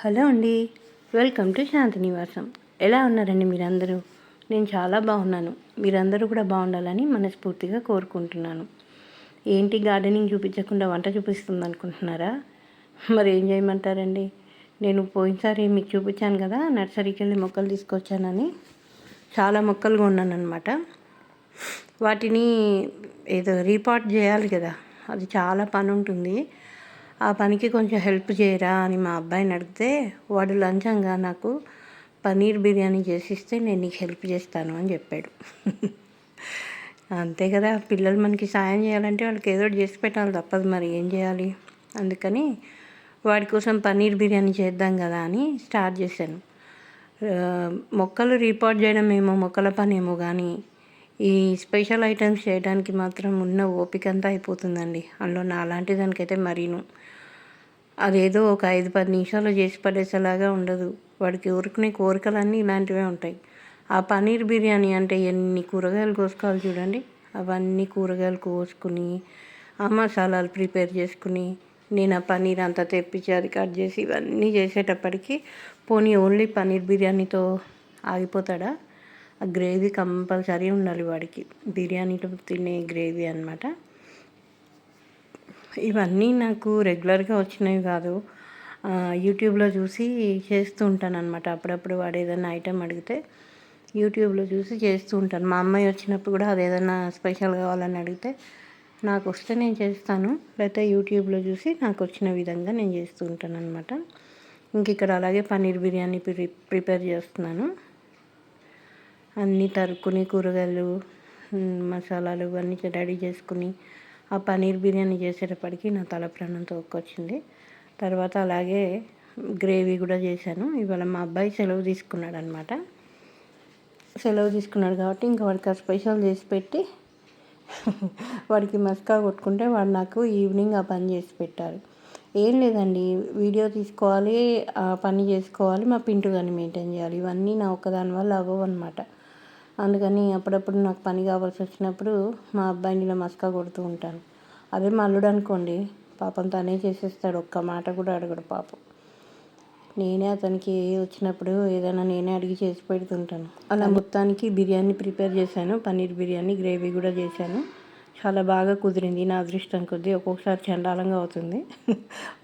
Hello అండి. Welcome to శాంతి నివాసం. ఎలా ఉన్నారండి మీరందరూ? నేను చాలా బాగున్నాను. మీరందరూ కూడా బాగుండాలని మనస్ఫూర్తిగా కోరుకుంటున్నాను. ఏంటి గార్డెనింగ్ చూపించకుండా వంట చూపిస్తుంది అనుకుంటున్నారా? మరి ఏం చేయమంటారండి? నేను పోయినసారి మీకు చూపించాను కదా, నర్సరీకి వెళ్ళి మొక్కలు తీసుకొచ్చానని. చాలా మొక్కలు కొన్నానమాట. వాటిని ఏదో రీపాట్ చేయాలి కదా, అది చాలా పని ఉంటుంది. ఆ పనికి కొంచెం హెల్ప్ చేయరా అని మా అబ్బాయిని అడిగితే, వాడు లంచంగా నాకు పన్నీర్ బిర్యానీ చేసిస్తే నేను నీకు హెల్ప్ చేస్తాను అని చెప్పాడు. అంతే కదా, పిల్లలు మనకి సాయం చేయాలంటే వాళ్ళకి ఏదో ఒకటి చేసి పెట్టాలి, తప్పదు. మరి ఏం చేయాలి? అందుకని వాడి కోసం పన్నీర్ బిర్యానీ చేద్దాం కదా అని స్టార్ట్ చేశాను. మొక్కలు రీపాట్ చేయడం ఏమో మొక్కల పని ఏమో కానీ, ఈ స్పెషల్ ఐటమ్స్ చేయడానికి మాత్రం ఉన్న ఓపిక అంతా అయిపోతుందండి. అందులో నా అలాంటి దానికైతే మరీను అదేదో ఒక 5-10 నిమిషాల్లో చేసి పడేసేలాగా ఉండదు. వాడికి ఊరుకునే కోరికలన్నీ ఇలాంటివే ఉంటాయి. ఆ పన్నీర్ బిర్యానీ అంటే ఎన్ని కూరగాయలు కోసుకోవాలి చూడండి. అవన్నీ కూరగాయలు కోసుకుని ఆ మసాలాలు ప్రిపేర్ చేసుకుని, నేను ఆ పన్నీర్ అంతా తెప్పించి అది కట్ చేసి ఇవన్నీ చేసేటప్పటికి పోనీ ఓన్లీ పన్నీర్ బిర్యానీతో ఆగిపోతాడా? ఆ గ్రేవీ కంపల్సరీ ఉండాలి వాడికి. బిర్యానీలో తినే గ్రేవీ అనమాట. ఇవన్నీ నాకు రెగ్యులర్గా వచ్చినవి కాదు. యూట్యూబ్లో చూసి చేస్తూ ఉంటాను అనమాట. అప్పుడప్పుడు వాడు ఏదైనా ఐటెం అడిగితే యూట్యూబ్లో చూసి చేస్తూ ఉంటాను. మా అమ్మాయి వచ్చినప్పుడు కూడా అది ఏదైనా స్పెషల్ కావాలని అడిగితే నాకు వస్తే నేను చేస్తాను, లేకపోతే యూట్యూబ్లో చూసి నాకు వచ్చిన విధంగా నేను చేస్తూ ఉంటాను అనమాట. ఇంక ఇక్కడ అలాగే పన్నీర్ బిర్యానీ ప్రిపేర్ చేస్తున్నాను. అన్నీ తరుక్కుని కూరగాయలు, మసాలాలు అన్నీ రెడీ చేసుకుని ఆ పన్నీర్ బిర్యానీ చేసేటప్పటికి నా తల ప్రాణం తోక్కొచ్చింది. తర్వాత అలాగే గ్రేవీ కూడా చేశాను. ఇవాళ మా అబ్బాయి సెలవు తీసుకున్నాడు అనమాట. సెలవు తీసుకున్నాడు కాబట్టి ఇంకా వాడికి ఆ స్పెషల్ చేసి పెట్టి వాడికి మస్కా కొట్టుకుంటే వాడు నాకు ఈవినింగ్ ఆ పని చేసి పెట్టారు. ఏం లేదండి, వీడియో తీసుకోవాలి, ఆ పని చేసుకోవాలి, మా పింటు కానీ మెయింటైన్ చేయాలి. ఇవన్నీ నా ఒక్కదాని వల్ల అవ్వవు అనమాట. అందుకని అప్పుడప్పుడు నాకు పని కావాల్సి వచ్చినప్పుడు మా అబ్బాయిని ఇలా మస్కా కొడుతూ ఉంటాను. అదే మా అల్లుడు అనుకోండి, పాపం తనే చేసేస్తాడు, ఒక్క మాట కూడా అడగడు పాపం. నేనే అతనికి వచ్చినప్పుడు ఏదైనా నేనే అడిగి చేసి పెడుతుంటాను. అలా మొత్తానికి బిర్యానీ ప్రిపేర్ చేశాను. పన్నీర్ బిర్యానీ గ్రేవీ కూడా చేశాను. చాలా బాగా కుదిరింది. నా అదృష్టం కొద్దీ ఒక్కొక్కసారి చండాలంగా అవుతుంది,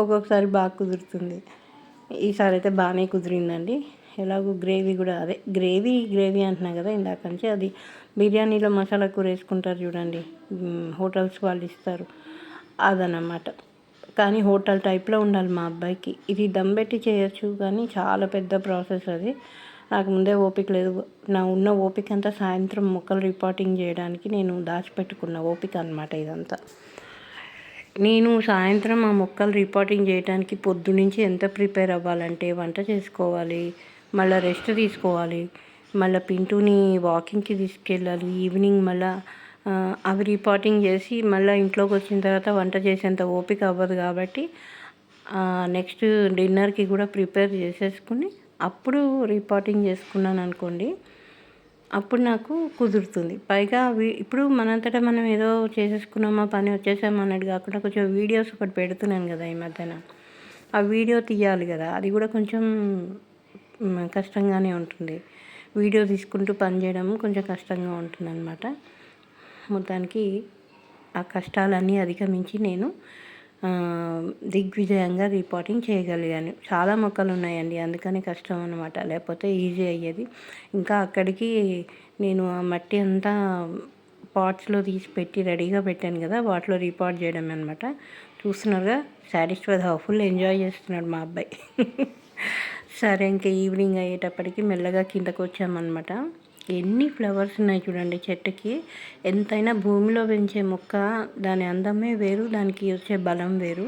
ఒక్కొక్కసారి బాగా కుదురుతుంది. ఈసారి అయితే బాగానే కుదిరిందండి. ఎలాగో గ్రేవీ కూడా అదే గ్రేవీ అంటున్నా కదా ఇందాక నుంచి, అది బిర్యానీలో మసాలా కూర వేసుకుంటారు చూడండి, హోటల్స్ వాళ్ళు ఇస్తారు, అదనమాట. కానీ హోటల్ టైప్లో ఉండాలి మా అబ్బాయికి. ఇది దమ్ పెట్టి చేయొచ్చు కానీ చాలా పెద్ద ప్రాసెస్ అది. నాకు ముందే ఓపిక లేదు. నా ఉన్న ఓపిక అంతా సాయంత్రం మొక్కలు రిపోర్టింగ్ చేయడానికి నేను దాచిపెట్టుకున్న ఓపిక అనమాట ఇదంతా. నేను సాయంత్రం ఆ మొక్కలు రిపోర్టింగ్ చేయడానికి పొద్దునుంచి ఎంత ప్రిపేర్ అవ్వాలంటే, వంట చేసుకోవాలి, మళ్ళీ రెస్ట్ తీసుకోవాలి, మళ్ళీ పింటూని వాకింగ్కి తీసుకెళ్ళాలి, ఈవినింగ్ మళ్ళీ అవి రిపోర్టింగ్ చేసి మళ్ళీ ఇంట్లోకి వచ్చిన తర్వాత వంట చేసేంత ఓపిక అవ్వదు. కాబట్టి నెక్స్ట్ డిన్నర్కి కూడా ప్రిపేర్ చేసేసుకుని అప్పుడు రిపోర్టింగ్ చేసుకున్నాను అనుకోండి, అప్పుడు నాకు కుదురుతుంది. పైగా ఇప్పుడు మనంతటా మనం ఏదో చేసేసుకున్నామా, పని వచ్చేసామా అన్నట్టు కాకుండా కొంచెం వీడియోస్ ఒకటి పెడుతున్నాను కదా ఈ మధ్యన. ఆ వీడియో తీయాలి కదా, అది కూడా కొంచెం కష్టంగానే ఉంటుంది. వీడియో తీసుకుంటూ పని చేయడం కొంచెం కష్టంగా ఉంటుంది అన్నమాట. మొత్తానికి ఆ కష్టాలన్నీ అధిగమించి నేను దిగ్విజయంగా రిపోర్టింగ్ చేయగలిగాను. చాలా మొక్కలు ఉన్నాయండి, అందుకని కష్టం అనమాట, లేకపోతే ఈజీ అయ్యేది. ఇంకా అక్కడికి నేను ఆ మట్టి అంతా పాట్స్లో తీసి పెట్టి రెడీగా పెట్టాను కదా, వాటిలో రిపోర్ట్ చేయడం అనమాట. చూస్తున్నారుగా, సాటిస్ఫైడ్ ఫుల్ ఎంజాయ్ చేస్తున్నాడు మా అబ్బాయి. సరే, ఇంకా ఈవినింగ్ అయ్యేటప్పటికి మెల్లగా కిందకు వచ్చామన్నమాట. ఎన్ని ఫ్లవర్స్ ఉన్నాయి చూడండి చెట్టుకి. ఎంతైనా భూమిలో పెంచే మొక్క దాని అందమే వేరు, దానికి వచ్చే బలం వేరు.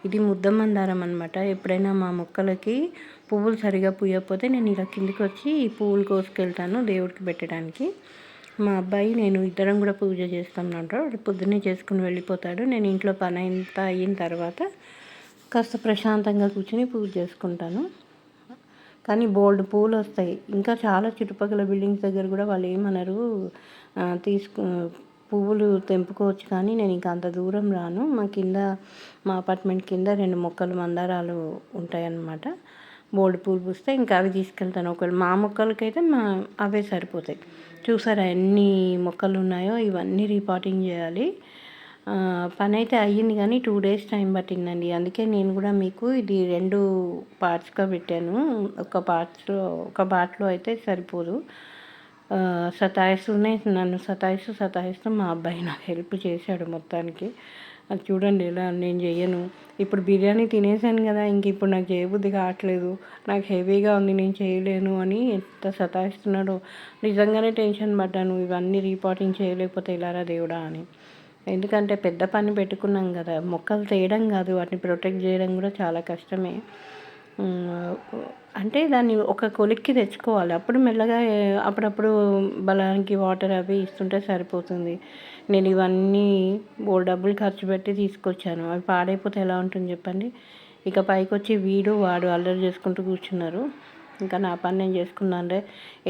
ఇది ముద్ద మందారం అనమాట. ఎప్పుడైనా మా మొక్కలకి పువ్వులు సరిగా పూయకపోతే నేను ఇలా కిందికి వచ్చి ఈ పువ్వులు కోసుకెళ్తాను దేవుడికి పెట్టడానికి. మా అబ్బాయి నేను ఇద్దరం కూడా పూజ చేస్తామంటాడు. వాడు పొద్దున్నే చేసుకుని వెళ్ళిపోతాడు. నేను ఇంట్లో పని అంతా అయిన తర్వాత కాస్త ప్రశాంతంగా కూర్చొని పూజ చేసుకుంటాను. కానీ బోల్డ్ పూలు వస్తాయి. ఇంకా చాలా చుట్టుపక్కల బిల్డింగ్స్ దగ్గర కూడా వాళ్ళు ఏమనరు, పువ్వులు తెంపుకోవచ్చు. కానీ నేను ఇంకా అంత దూరం రాను. మా అపార్ట్మెంట్ కింద 2 మొక్కలు మందారాలు ఉంటాయన్నమాట. బోల్డ్ పూలు పూస్తే ఇంకా అవి తీసుకెళ్తాను. ఒకవేళ మా మొక్కలకైతే అవే సరిపోతాయి. చూసారా ఎన్ని మొక్కలు ఉన్నాయో, ఇవన్నీ రీపాటింగ్ చేయాలి. పని అయితే అయ్యింది కానీ 2 డేస్ టైం పట్టిందండి. అందుకే నేను కూడా మీకు ఇది 2 పార్ట్స్గా పెట్టాను. ఒక పార్ట్లో అయితే సరిపోదు. నన్ను సతాయిస్తూ మా అబ్బాయి నాకు హెల్ప్ చేశాడు మొత్తానికి. అది చూడండి ఎలా నేను చెయ్యను. ఇప్పుడు బిర్యానీ తినేసాను కదా, ఇంక ఇప్పుడు నాకు చేయబుద్ధి కావట్లేదు, నాకు హెవీగా ఉంది, నేను చేయలేను అని ఎంత సతాయిస్తున్నాడో. నిజంగానే టెన్షన్ పడ్డాను, ఇవన్నీ రీపాటింగ్ చేయలేకపోతే ఇలారా దేవుడా అని. ఎందుకంటే పెద్ద పని పెట్టుకున్నాం కదా, మొక్కలు తీయడం కాదు, వాటిని ప్రొటెక్ట్ చేయడం కూడా చాలా కష్టమే. అంటే దాన్ని ఒక కొలిక్కి తెచ్చుకోవాలి. అప్పుడు మెల్లగా అప్పుడప్పుడు బలానికి వాటర్ అవి ఇస్తుంటే సరిపోతుంది. నేను ఇవన్నీ డబ్బులు ఖర్చు పెట్టి తీసుకొచ్చాను, అవి పాడైపోతే ఎలా ఉంటుంది చెప్పండి. ఇక పైకొచ్చి వాడు అల్లరి చేసుకుంటూ కూర్చున్నారు. ఇంకా నా పని నేను చేసుకున్నానులే,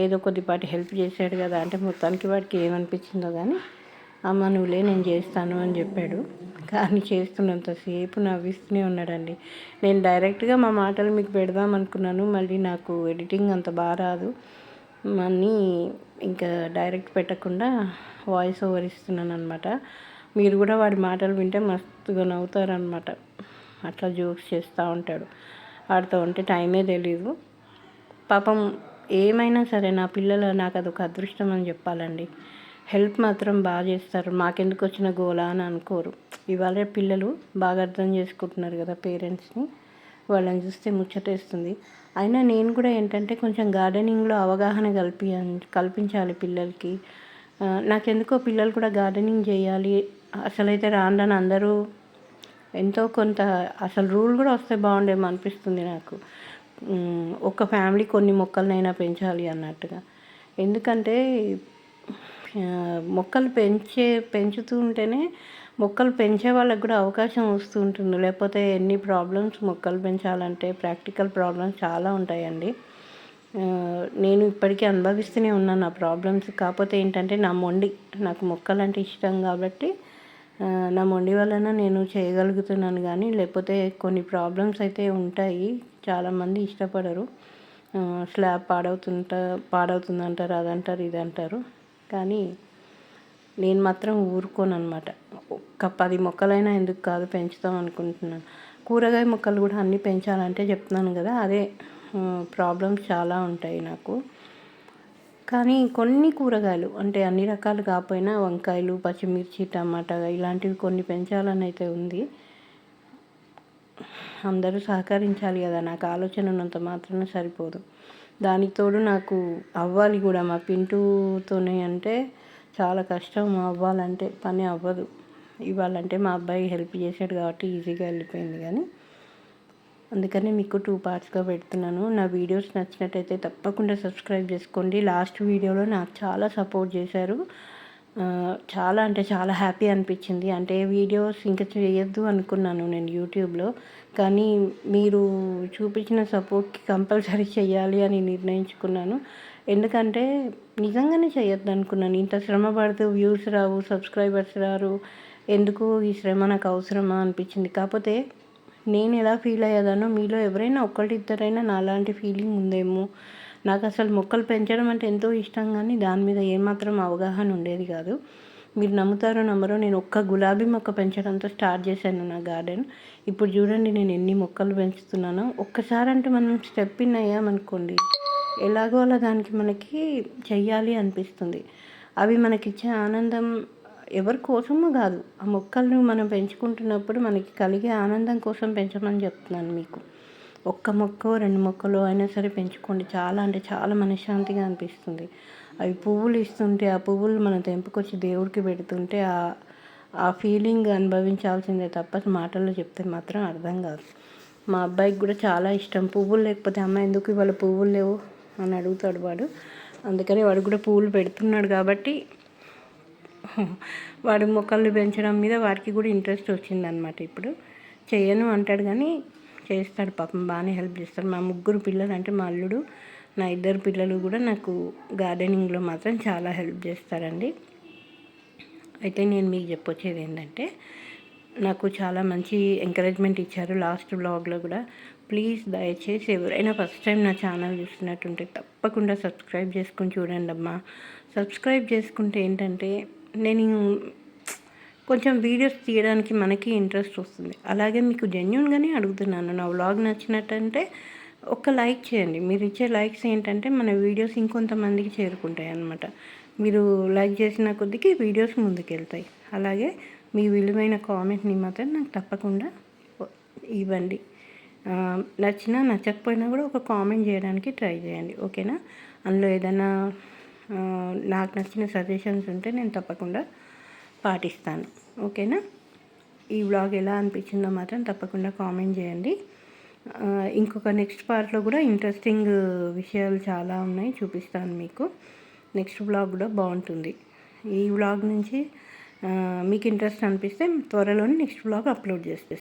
ఏదో కొద్దిపాటి హెల్ప్ చేశాడు కదా అంటే మొత్తానికి వాడికి ఏమనిపించిందో కానీ, అమ్మ నువ్వులే నేను చేస్తాను అని చెప్పాడు. కానీ చేస్తున్నంతసేపు నవ్విస్తూనే ఉన్నాడండి. నేను డైరెక్ట్గా మా మాటలు మీకు పెడదాం అనుకున్నాను, మళ్ళీ నాకు ఎడిటింగ్ అంత బాగా రాదు అని ఇంకా డైరెక్ట్ పెట్టకుండా వాయిస్ ఓవర్ ఇస్తున్నాను అనమాట. మీరు కూడా వాడి మాటలు వింటే మస్తుగా నవ్వుతారనమాట. అట్లా జోక్స్ చేస్తూ ఉంటాడు. వాడితో ఉంటే టైమే తెలీదు. పాపం ఏమైనా సరే నా పిల్లలు నాకు అదొక అదృష్టం అని చెప్పాలండి. హెల్ప్ మాత్రం బాగా చేస్తారు, మాకెందుకు వచ్చిన గోలా అని అనుకోరు. ఇవాళ పిల్లలు బాగా అర్థం చేసుకుంటున్నారు కదా పేరెంట్స్ని, వాళ్ళని చూస్తే ముచ్చటేస్తుంది. అయినా నేను కూడా ఏంటంటే కొంచెం గార్డెనింగ్లో అవగాహన కల్పించాలి పిల్లలకి. నాకెందుకో పిల్లలు కూడా గార్డెనింగ్ చేయాలి, అసలైతే రాను అందరూ ఎంతో కొంత అసలు రూల్ కూడా వస్తే బాగుండేమో అనిపిస్తుంది నాకు. ఒక ఫ్యామిలీ కొన్ని మొక్కలనైనా పెంచాలి అన్నట్టుగా. ఎందుకంటే మొక్కలు పెంచుతూ ఉంటేనే మొక్కలు పెంచే వాళ్ళకు కూడా అవకాశం వస్తూ ఉంటుంది. లేకపోతే ఎన్ని ప్రాబ్లమ్స్ మొక్కలు పెంచాలంటే ప్రాక్టికల్ ప్రాబ్లమ్స్ చాలా ఉంటాయండి. నేను ఇప్పటికీ అనుభవిస్తూనే ఉన్నాను ఆ ప్రాబ్లమ్స్. కాకపోతే ఏంటంటే నాకు మొక్కలంటే ఇష్టం కాబట్టి నా మొండి వలన నేను చేయగలుగుతున్నాను. కానీ లేకపోతే కొన్ని ప్రాబ్లమ్స్ అయితే ఉంటాయి, చాలామంది ఇష్టపడరు. స్లాబ్ పాడవుతుందంటారు, అదంటారు, ఇది అంటారు. కానీ నేను మాత్రం ఊరుకోను అనమాట. ఒక 10 మొక్కలైనా ఎందుకు కాదు పెంచుతాం అనుకుంటున్నాను. కూరగాయ మొక్కలు కూడా అన్నీ పెంచాలంటే చెప్తున్నాను కదా, అదే ప్రాబ్లమ్స్ చాలా ఉంటాయి నాకు. కానీ కొన్ని కూరగాయలు అంటే అన్ని రకాలు కాకపోయినా వంకాయలు, పచ్చిమిర్చి, టమాటా ఇలాంటివి కొన్ని పెంచాలని అయితే ఉంది. అందరూ సహకరించాలి కదా, నాకు ఆలోచన ఉన్నంత మాత్రాన సరిపోదు. దానికి తోడు నాకు అవ్వాలి కూడా. మా పింటూతోనే అంటే చాలా కష్టం అవ్వాలంటే, పని అవ్వదు. ఇవ్వాలంటే మా అబ్బాయి హెల్ప్ చేశాడు కాబట్టి ఈజీగా వెళ్ళిపోయింది. కానీ అందుకనే మీకు 2 పార్ట్స్గా పెడుతున్నాను. నా వీడియోస్ నచ్చినట్టయితే తప్పకుండా సబ్స్క్రైబ్ చేసుకోండి. లాస్ట్ వీడియోలో నాకు చాలా సపోర్ట్ చేశారు. చాలా అంటే చాలా హ్యాపీ అనిపించింది. అంటే వీడియోస్ ఇంకా చేయొద్దు అనుకున్నాను నేను యూట్యూబ్లో, కానీ మీరు చూపించిన సపోర్ట్కి కంపల్సరీ చేయాలి అని నిర్ణయించుకున్నాను. ఎందుకంటే నిజంగానే చేయొద్దు అనుకున్నాను. ఇంత శ్రమ పడుతూ వ్యూస్ రావు, సబ్స్క్రైబర్స్ రారు, ఎందుకు ఈ శ్రమ నాకు అవసరమా అనిపించింది. కాకపోతే నేను ఎలా ఫీల్ అయ్యేదానో మీలో ఎవరైనా ఇద్దరైనా నాలాంటి ఫీలింగ్ ఉందేమో. నాకు అసలు మొక్కలు పెంచడం అంటే ఎంతో ఇష్టం, కానీ దాని మీద ఏమాత్రం అవగాహన ఉండేది కాదు. మీరు నమ్ముతారో నమ్మరో, నేను ఒక్క గులాబీ మొక్క పెంచడంతో స్టార్ట్ చేశాను నా గార్డెన్. ఇప్పుడు చూడండి నేను ఎన్ని మొక్కలు పెంచుతున్నానో. ఒక్కసారి అంటే మనం స్టెప్ ఇన్ అయ్యామనుకోండి, ఎలాగో అలా దానికి మనకి చెయ్యాలి అనిపిస్తుంది. అవి మనకిచ్చే ఆనందం ఎవరి కోసమో కాదు, ఆ మొక్కలను మనం పెంచుకుంటున్నప్పుడు మనకి కలిగే ఆనందం కోసం పెంచమని చెప్తున్నాను మీకు. ఒక్క మొక్క 2 మొక్కలు అయినా సరే పెంచుకోండి, చాలా అంటే చాలా మనశ్శాంతిగా అనిపిస్తుంది. అవి పువ్వులు ఇస్తుంటే, ఆ పువ్వులు మనం తెంపుకొచ్చి దేవుడికి పెడుతుంటే ఆ ఫీలింగ్ అనుభవించాల్సిందే తప్ప మాటల్లో చెప్తే మాత్రం అర్థం కాదు. మా అబ్బాయికి కూడా చాలా ఇష్టం. పువ్వులు లేకపోతే అమ్మ ఎందుకు ఇవాళ పువ్వులు లేవు అని అడుగుతాడు వాడు. అందుకని వాడు కూడా పువ్వులు పెడుతున్నాడు కాబట్టి వాడి మొక్కల్ని పెంచడం మీద వాడికి కూడా ఇంట్రెస్ట్ వచ్చిందనమాట. ఇప్పుడు చేయను అంటాడు కానీ చేస్తాడు పాపం, బాగానే హెల్ప్ చేస్తాడు. మా 3 పిల్లలు అంటే మా అల్లుడు, నా 2 పిల్లలు కూడా నాకు గార్డెనింగ్లో మాత్రం చాలా హెల్ప్ చేస్తారండి. అయితే నేను మీకు చెప్పొచ్చేది ఏంటంటే, నాకు చాలా మంచి ఎంకరేజ్మెంట్ ఇచ్చారు లాస్ట్ వ్లాగ్లో కూడా. ప్లీజ్ దయచేసి ఎవరైనా ఫస్ట్ టైం నా ఛానల్ చూస్తున్నట్టుంటే తప్పకుండా సబ్స్క్రైబ్ చేసుకొని చూడండి అమ్మా. సబ్స్క్రైబ్ చేసుకుంటే ఏంటంటే నేను కొంచెం వీడియోస్ తీయడానికి మనకి ఇంట్రెస్ట్ వస్తుంది. అలాగే మీకు జెన్యూన్గానే అడుగుతున్నాను, నా వ్లాగ్ నచ్చినట్టంటే ఒక లైక్ చేయండి. మీరు ఇచ్చే లైక్స్ ఏంటంటే మన వీడియోస్ ఇంకొంతమందికి చేరుకుంటాయి అన్నమాట. మీరు లైక్ చేసిన కొద్దికి వీడియోస్ ముందుకెళ్తాయి. అలాగే మీ విలువైన కామెంట్ని మాత్రం నాకు తప్పకుండా ఇవ్వండి. నచ్చినా నచ్చకపోయినా కూడా ఒక కామెంట్ చేయడానికి ట్రై చేయండి, ఓకేనా? అందులో ఏదైనా నాకు నచ్చిన సజెషన్స్ ఉంటే నేను తప్పకుండా పాటిస్తాను, ఓకేనా? ఈ వ్లాగ్ ఎలా అనిపించిందో మాత్రం తప్పకుండా కామెంట్ చేయండి. ఇంకొక నెక్స్ట్ పార్ట్లో కూడా ఇంట్రెస్టింగ్ విషయాలు చాలా ఉన్నాయి, చూపిస్తాను మీకు. నెక్స్ట్ వ్లాగ్ కూడా బాగుంటుంది. ఈ వ్లాగ్ నుంచి మీకు ఇంట్రెస్ట్ అనిపిస్తే త్వరలోనే నెక్స్ట్ వ్లాగ్ అప్లోడ్ చేస్తాను.